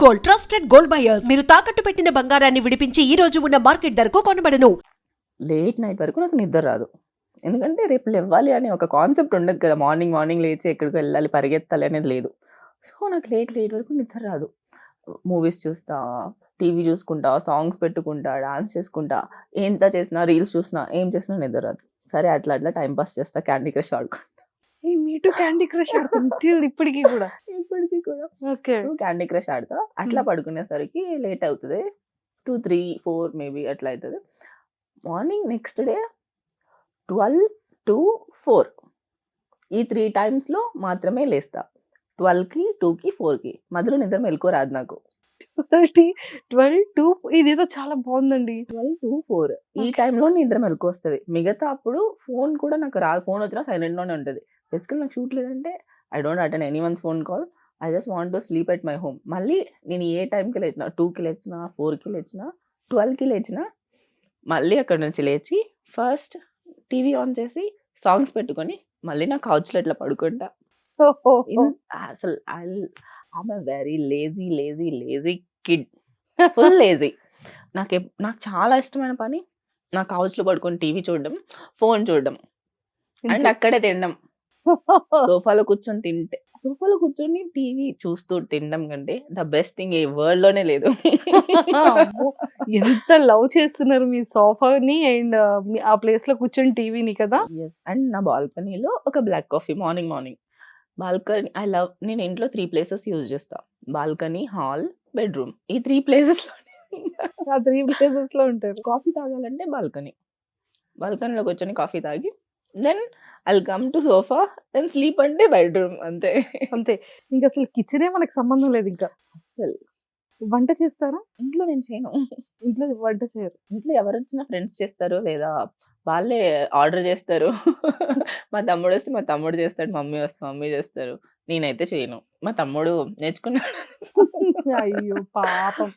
Gold, trusted gold buyers. మీరు తాకట్టు పెట్టిన బంగారాన్ని విడిపించి ఈ రోజు ఉన్న మార్కెట్ ధరకు కొనబడను. లేట్ నైట్ వరకు నాకు నిద్ర రాదు. ఎందుకంటే రేపు లెవ్వాలి అనే ఒక కాన్సెప్ట్ ఉండదు కదా! మార్నింగ్ లేచి ఎక్కడికో వెళ్ళాలి, పరిగెత్తాలి అనేది లేదు. సో, నాకు లేట్ వరకు నిద్ర రాదు. మూవీస్ చూస్తా, టీవీ చూసుకుంటా, సాంగ్స్ పెట్టుకుంటా, డాన్స్ చేసుకుంటా, ఎంత చేసినా, రీల్స్ చూసినా, ఏం చేసినా నిద్ర రాదు. సరే అట్లా టైమ్ పాస్ చేస్తా, క్యాండీ క్రష్ ఆడుకుంటా. మీ టూ క్యాండీ క్రష్ ఆడుతుంది ఇప్పటికి కూడా. ఇప్పటికి కూడా. ఓకే. సో, క్యాండీ క్రష్ ఆడతా. అట్లా పడుకునేసరికి లేట్ అవుతది. 2, 3, 4 మేబీ అట్లా అయితది. మార్నింగ్ నెక్స్ట్ డే 12-4 ఈ 3 టైమ్స్‌లో మాత్రమే లేస్తా. 12కి, 2కి, 4కి మధ్యలో నిద్ర మెలుకువ రాదు నాకు. 12 ఇదేదో చాలా బాగుందండి. 12-4 ఈ ఓకే. టైంలో నిద్ర మెలుకువ వస్తది. మిగతా అప్పుడు ఫోన్ కూడా నాకు రాదు. ఫోన్ వచ్చినా సైలెంట్‌లోనే ఉంటది. బేసికల్లీ నాకు షూట్ లేదంటే I don't attend anyone's phone call. I just want to sleep at my home. మళ్ళీ నేను ఏ టైంకి లేచినా 2కి లేచినా, 4కి లేచినా, 12కి లేచినా మళ్ళీ అక్కడి నుంచి లేచి ఫస్ట్ టీవీ ఆన్ చేసి సాంగ్స్ పెట్టుకొని మళ్ళీ నా కౌచ్‌లో ఇట్లా పడుకుంటా. అసలు I'm a very lazy kid. Full lazy. నాకు చాలా ఇష్టమైన పని నా కౌచ్‌లో పడుకొని టీవీ చూడడం, ఫోన్ చూడడం అండ్ అక్కడే తినడం. సోఫాలో కూర్చొని టీవీ చూస్తూ తినడం కంటే ద బెస్ట్ థింగ్ ఈ వరల్డ్‌లోనే లేదు. అమ్మో! ఎంత లవ్ చేస్తున్నారు మీ సోఫాని అండ్ ఆ ప్లేస్‌లో కూర్చొని టీవీని కదా! యెస్. అండ్ నా బాల్కనీలో ఒక బ్లాక్ కాఫీ మార్నింగ్. బాల్కనీ నేను ఇంట్లో 3 ప్లేసెస్ యూజ్ చేస్తా. Balcony, hall, bedroom. ఈ 3 ప్లేసెస్‌లోనే ఆ 3 ప్లేసెస్‌లో ఉంటారు. కాఫీ తాగాలంటే బాల్కనీలో కూర్చొని కాఫీ తాగి then I'll come to sofa then sleep అంటే బెడ్‌రూమ్ అంతే. అంతే. ఇంక అసలు కిచెనే మనకు సంబంధం లేదు ఇంకా. అస్సలు. వంట చేస్తారా? ఇంట్లో నేను చేయను. ఇంట్లో వంట చేయరు. ఇంట్లో ఎవరొచ్చినా ఫ్రెండ్స్ చేస్తారు లేదా వాళ్ళే ఆర్డర్ చేస్తారు. మా తమ్ముడొస్తే మా తమ్ముడు చేస్తాడు. మమ్మీ వస్తే మమ్మీ చేస్తారు. నేనైతే చేయను. మా తమ్ముడు నేర్చుకున్నాడు. అయ్యో! పాపం.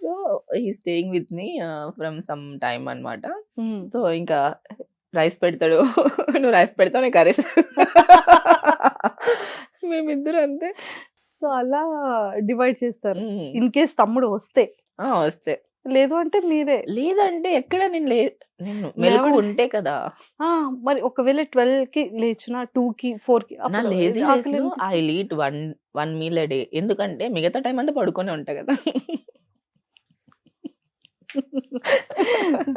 So, he is staying with me from some time అన్నమాట. హ్మ్. సో, ఇంకా రైస్ పెడతాడు. నువ్వు రైస్ పెడతావు నేను కర్రీస్. మేమిద్దరం అంతే. సో, అలా డివైడ్ చేస్తారు. హ్మ్. ఇన్ కేస్ తమ్ముడు వస్తే. వస్తే. లేదు అంటే మీరే. లేదంటే ఎక్కడ నేను మెలుకువ లేవడం ఉంటే కదా! ఆ! మరి ఒకవేళ 12కి లేచినా 2కి, 4కి నా అప్పుడు లేజీ ఆకలి డేస్‌లో ఐ అనిపిస్తది. Will eat 1 meal a day. ఎందుకంటే మిగతా టైమ్ అంతా పడుకునే ఉంటా కదా!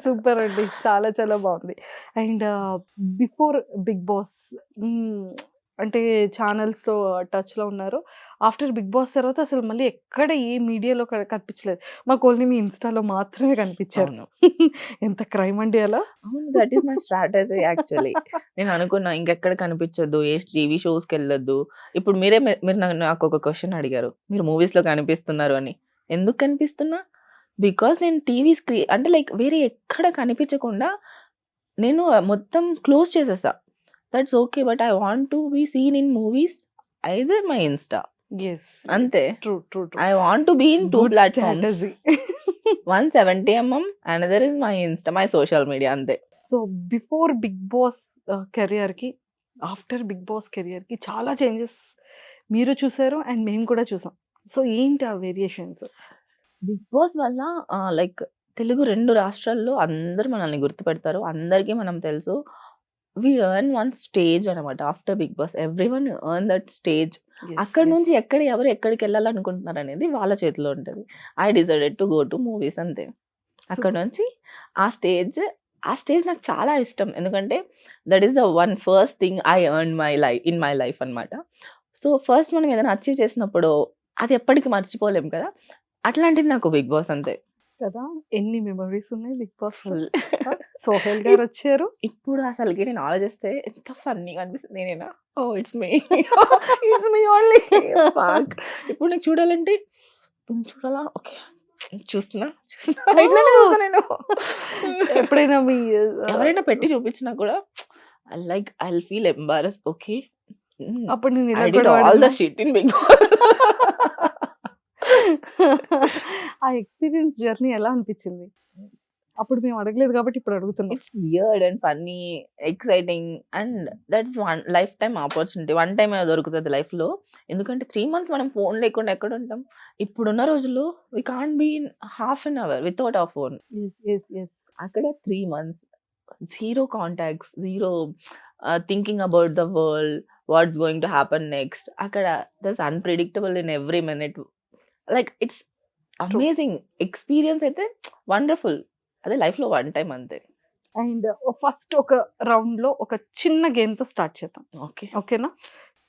సూపర్ అండి. చాలా చాలా బావుంది. అండ్ బిఫోర్ 'బిగ్ బాస్' అంటే ఛానల్స్‌తో టచ్‌లో ఉన్నారు. ఆఫ్టర్ 'బిగ్ బాస్' తర్వాత అసలు మళ్ళీ ఎక్కడ ఏ మీడియాలో కనిపించలేదు. మాకు ఓన్లీ మీ ఇన్‌స్టాలో మాత్రమే కనిపించారు. అవును. ఎంత క్రైమ్ అండి అలా? అవును. That is my strategy actually. నేను అనుకున్నా ఇంకెక్కడ కనిపించొద్దు. ఏ టీవీ షోస్‌కెళ్ళొద్దు. ఇప్పుడు మీరు నాకొక క్వెషన్ అడిగారు. మీరు మూవీస్‌లో కనిపిస్తున్నారు అని. ఎందుకు కనిపిస్తున్నా? బికాజ్ నేను టీవీ అంటే లైక్ వేరే ఎక్కడ కనిపించకుండా నేను మొత్తం క్లోజ్ చేసేసా. That's okay. But I want to be seen in movies either my insta. Yes. అంతే. True. I want to be in 2 good platforms. Strategy. One 70mm, another is my Insta, my social media అంతే. So, before 'Bigg Boss' కెరియర్‌కి, after 'Bigg Boss' కెరియర్‌కి చాలా changes మీరు చూసారు and మేము కూడా చూసాం. సో, ఏంటి ఆ వేరియేషన్స్? బిగ్ బాస్ వల్ల లైక్ తెలుగు 2 రాష్ట్రాల్లో అందరూ మనల్ని గుర్తుపెడతారు. అందరికీ మనం తెలుసు. వి ఎర్న్ వన్ స్టేజ్ అనమాట. After Bigg Boss everyone earn that stage. Yes. అక్కడి యెస్. నుంచి ఎవరు ఎక్కడికెళ్ళాలనుకుంటున్నారు అనేది వాళ్ళ చేతిలో ఉంటది. I decided to go to movies అంతే. అక్కడి సూపర్. నుంచి ఆ స్టేజ్ నాకు చాలా ఇష్టం. ఎందుకంటే that is the one first thing I earned in my life అన్నమాట. సో, ఫస్ట్ మనం ఏదైనా అచీవ్ చేసినప్పుడు అది ఎప్పటికి మర్చిపోలేం కదా! అట్లాంటిది నాకు బిగ్ బాస్ అంతే. కదా! ఎన్ని మెమోరీస్ ఉన్నాయి 'బిగ్ బాస్‌లో'. ఫుల్. సోహెల్ గారొచ్చారు. ఇప్పుడు అసలకి నేను ఆలోచిస్తే ఎంత ఫన్నీగా అనిపిస్తుంది. నేనేనా? Oh! It's me. It's me only. Fuck. ఇప్పుడు నాకు చూడాలంటే చూడాలా? ఓకే. చూస్తున్నా. ఇట్లనే చూస్తా నేను. ఎప్పుడైనా మీ ఎవరైనా పెట్టి చూపించినా కూడా I will feel embarrassed. Okay. అప్పుడు నేను ఇలా ఐ డిడ్ కూడా ఆల్ ద వాడినా? Shit in Bigg Boss. ఆ ఎక్స్‌పీరియన్స్ జర్నీ ఎలా అనిపించింది? అప్పుడు మేము అడగలేదు కాబట్టి ఇప్పుడు అడుగుతున్నాం. It's weird and funny, exciting and that's one lifetime opportunity. One time దొరుకుతుంది లైఫ్లో. ఎందుకంటే 3 months మనం ఫోన్ లేకుండా ఎక్కడ ఉంటాం? ఇప్పుడున్న రోజుల్లో we can't be in half an hour without our phone. Yes అక్కడ 3 months zero contacts, zero thinking about the world, what's going to happen next. అక్కడ that's unpredictable in every minute. Like it's amazing experience అయితే wonderful. అదే లైఫ్లో one time అంతే. And first ఒక రౌండ్లో ఒక చిన్న గేమ్తో స్టార్ట్ చేద్దాం, ఓకే. ఓకేనా?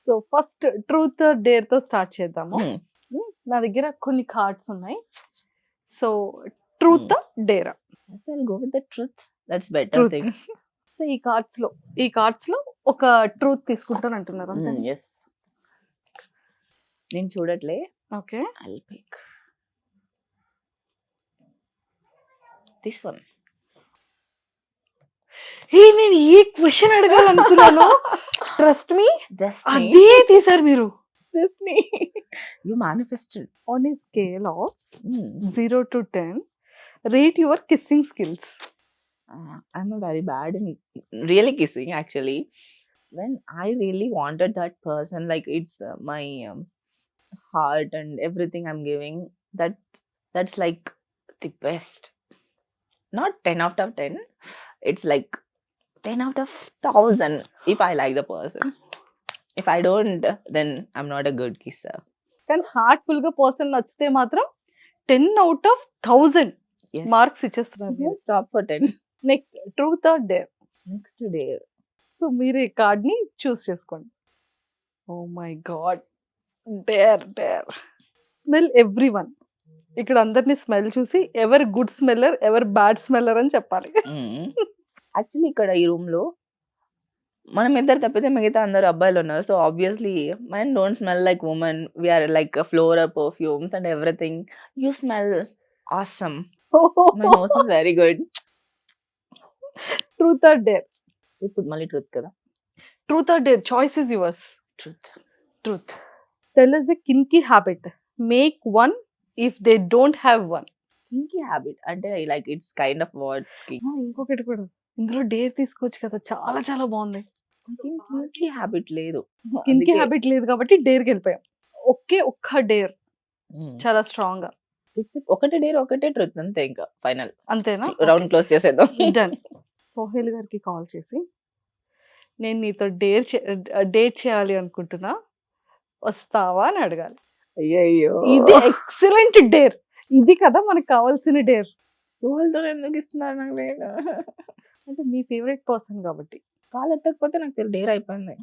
సో ఫస్ట్ ట్రూత్ డేర్తో స్టార్ట్ చేద్దాము. నా దగ్గర కొన్ని కార్డ్స్ ఉన్నాయి. So truth Dera? I'll go with the truth. That's better Truth. thing. So ఈ కార్డ్స్ లో ఒక ట్రూత్ తీసుకుంటాను అంటున్నారు అంతే. Yes. నేను చూడట్లే. Okay, I'll pick this one. నేను ఈ క్వశ్చన్ అడగాలనుకున్నాను. Trust me, Destiny. అదే తీసారు మీరు. Destiny. You manifested. On a scale of Hmm. 0 to 10, rate your kissing skills. I'm a very bad in really kissing actually. When I really wanted that person, like it's my heart and everything I'm giving, that's like the best. Not 10 out of 10. It's like 10 out of 1000 if I like the person. If I don't, then I'm not a good kisser. కానీ heartful గా person నచ్చితే మాత్రం 10 out of 1000 Yes. Marks ఇచ్చేస్తున్నారు. Don't stop for 10. Next truth or dare? Next day. So మీరు ఈ card ని choose చేసుకోండి. Oh my god, dare. Smell everyone. ఇక్కడ అందరినీ స్మెల్ చూసి ఎవరు గుడ్ స్మెల్లర్, ఎవరు బ్యాడ్ స్మెల్లర్ అని చెప్పాలి. యాక్చువల్లీ ఇక్కడ ఈ రూమ్ లో మనం ఇద్దరు తప్పితే మిగతా అందరు అబ్బాయిలు ఉన్నారు. So obviously men don't smell like women. We are like floral perfumes and everything. You smell awesome. My nose is very good. Truth or dare? ఇప్పుడు మళ్ళీ ట్రూత్ కదా. Truth or dare? Choice is yours. Truth. Tell us a kinky habit. Make one if they don't have one. Kinky habit అంటే like it's kind of what. ఇంకొకటి కూడా ఇందులో dare తీసుకోవచ్చు కదా, చాలా చాలా బాగుంది. కింకీ హ్యాబిట్ లేదు. కింకి హ్యాబిట్ లేదు కాబట్టి డేర్కి వెళ్ళిపోయాం. ఒక్క డేర్ చాలా స్ట్రాంగ్ గా. ఒకటే డేర్ ఒకటే ట్రూత్ అంతే. ఇంకా ఫైనల్ అంతేనా? రౌండ్ క్లోజ్ చేసేద్దాం. డన్. సోహెల్ గారికి కాల్ చేసి నేను నీతో డేట్ చేయాలి అనుకుంటున్నా, వస్తావా అని అడగాలి. అయ్యో ఇది ఎక్సలెంట్ డేర్. ఇది కదా మనకు కావాల్సిన డేర్. సోహెల్తో ఎందుకు ఇస్తున్నారు నాకు డేర్? అంటే మీ ఫేవరెట్ పర్సన్ కాబట్టి. కాల్ ఎత్తకపోతే నాకు డేర్ అయిపోయింది.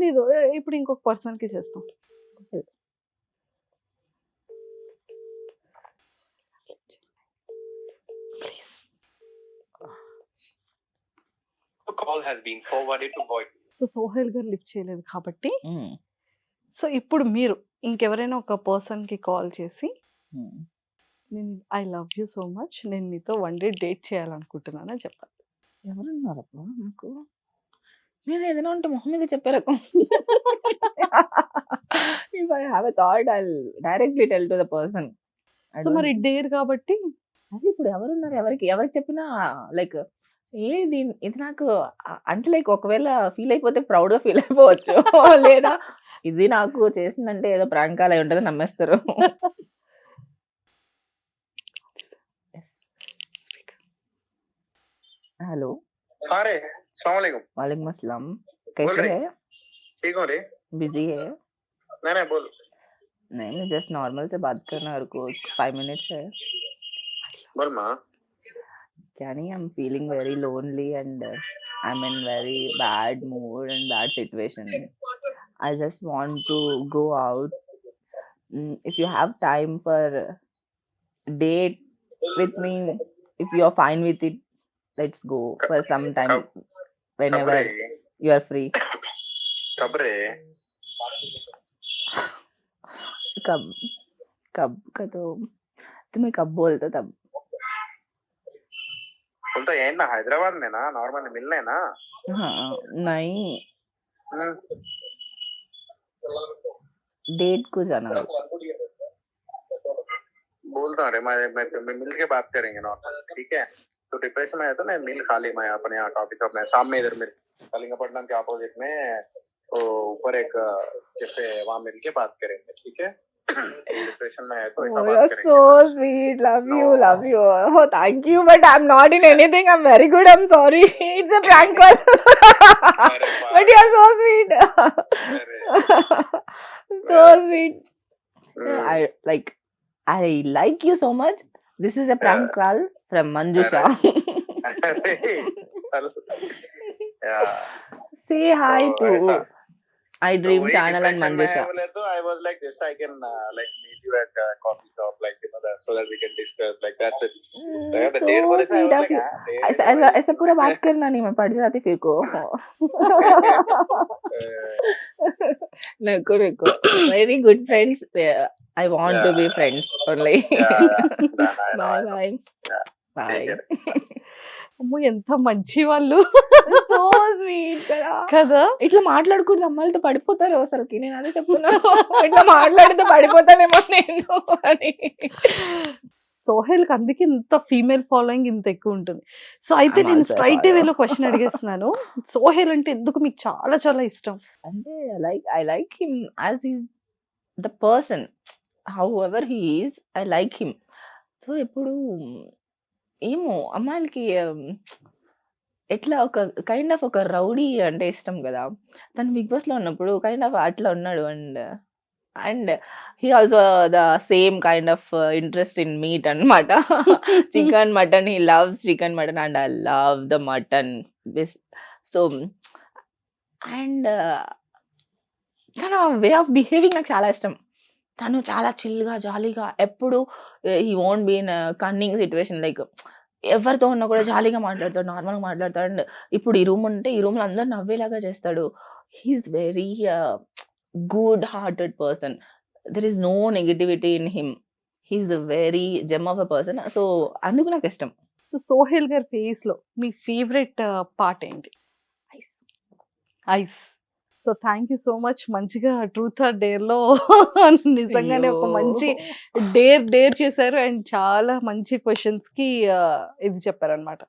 లేదు, ఇప్పుడు ఇంకొక పర్సన్ కి చేస్తాం. Please. The call has been forwarded to voice. So Sohel గారు లిఫ్ట్ చేయలేదు కాబట్టి, సో ఇప్పుడు మీరు ఇంకెవరైనా ఒక పర్సన్ కి కాల్ చేసి నేను I love you so much, నేను నీతో వన్ డే డేట్ చేయాలనుకుంటున్నాను అని చెప్పాలి. ఎవరున్నారప్పా నాకు? నేను ఏదైనా ఉంటే మొహం మీద చెప్పే రకం. If I have a thought I will directly tell to the person. So మరి డేర్ కాబట్టి అది ఇప్పుడు ఎవరున్నారు, ఎవరికి చెప్పినా లైక్ ఏది ఇది నాకు అంటే లైక్ ఒకవేళ ఫీల్ అయిపోతే ప్రౌడ్ గా ఫీల్ అయిపోవచ్చు. లేదా ఇది నాకు చేసిందంటే ఏదో ప్రాంకాలు అయి ఉంటుంది నమ్మేస్తారు. हेलो हाँ रे, अस्सलाम वालेकुम। वालेकुम अस्सलाम. बोल कैसे रहे? है? ठीक हो रे? बिजी है? नहीं बोल। नहीं, मैं जस्ट नॉर्मल से बात करना है, को 5 मिनट्स है. बोल माँ। क्या नहीं, I am feeling very lonely and I'm in very bad mood and bad situation. I just want to go out. If you have time for date with me, if you're fine with it, let's go for some time whenever you are free. कब रे? कब का तो तुम्हें कब बोलता तब. बोलता यही ना, हैदराबाद में ना नॉर्मली मिलने ना. हाँ नहीं, डेट को जाना. बोलता हूँ रे, मैं मिल के बात करेंगे नॉर्मल, ठीक है? तो डिप्रेशन में आया था, मैं मिल खा ली, मैं अपने यहाँ कॉफी शॉप में सामने इधर मिल कलिंगपट्टनम के अपोजिट में, वो ऊपर एक कैफे, वहाँ मिल के बात करेंगे, ठीक है? डिप्रेशन में है तो ऐसा Oh, बात you're करेंगे so बस। sweet. Love No. you, love you. Oh, thank you. But I'm not in anything. I'm very good. I'm sorry. It's a prank call. अरे But you're so sweet. अरे So sweet. Hmm, I like you so much. This is a prank call from Manjusha. अरे yeah. Say hi So, to ऐसा I So Dream वही channel and depression में है Manjusha. बोले तो I was like just I can like meet you at coffee shop, like you know that, so that we can discuss, like that's it. So देर बोले थे, I sweet was of like you. हाँ देर ऐसा है ऐसा भाई। ऐसा पूरा बात करना नहीं, मैं पड़ जाती फिर को. नको नको. Very good friends. I want to be Yeah. friends only. Yeah. I know, Bye I know. bye. Yeah. Bye. Take care. అమ్మో ఎంత మంచి వాళ్ళు So sweet కదా. కదా. ఇట్లా మాట్లాడకూడదు, అమ్మాయిలతో పడిపోతారు అసలుకి. నేను అదే చెప్తున్నాను. ఇట్లా మాట్లాడితే పడిపోతానేమో నేను అని. సోహెల్కి అందుకే ఇంత ఫీమేల్ ఫాలోయింగ్ ఇంత ఎక్కువ ఉంటుంది. సో అయితే I'm నేను also a స్ట్రైట్ follower. వేలో క్వశ్చన్ అడిగేస్తున్నాను. సోహెల్ అంటే ఎందుకు మీకు చాలా చాలా ఇష్టం? అంటే I like him as he's the person. However he is, I like him. So ఇప్పుడు ఏమో అమ్మాయిలకి ఎట్లా ఒక కైండ్ ఆఫ్ ఒక రౌడీ అంటే ఇష్టం కదా. తను బిగ్ బాస్‌లో ఉన్నప్పుడు కైండ్ ఆఫ్ అట్లా ఉన్నాడు. And he also the same kind of interest in meat అన్నమాట. Chicken, mutton, he loves chicken, mutton and I love the mutton. So and తన వే ఆఫ్ బిహేవింగ్ నాకు చాలా ఇష్టం. తను చాలా చిల్‌గా, జాలీగా ఎప్పుడు he won't be in cunning situation. Like ఎవరితో ఉన్నా కూడా జాలీగా మాట్లాడతాడు, నార్మల్‌గా మాట్లాడతాడు. అండ్ ఇప్పుడు ఈ రూమ్ ఉంటే ఈ రూమ్‌లో అందరూ నవ్వేలాగా చేస్తాడు. He is very good hearted person. There is no negativity in him. He is a very gem of a person. So అందుకు నాకు ఇష్టం. సో సోహెల్ గారి ఫేస్‌లో మీ ఫేవరెట్ పార్ట్ ఏంటి? Eyes. Eyes. So thank you so much. మంచిగా truth or డేర్‌లో నిజంగానే ఒక మంచి అయ్యో! డేర్ చేశారు. అండ్ చాలా మంచి క్వెషన్స్‌కి ఇది చెప్పారనమాట.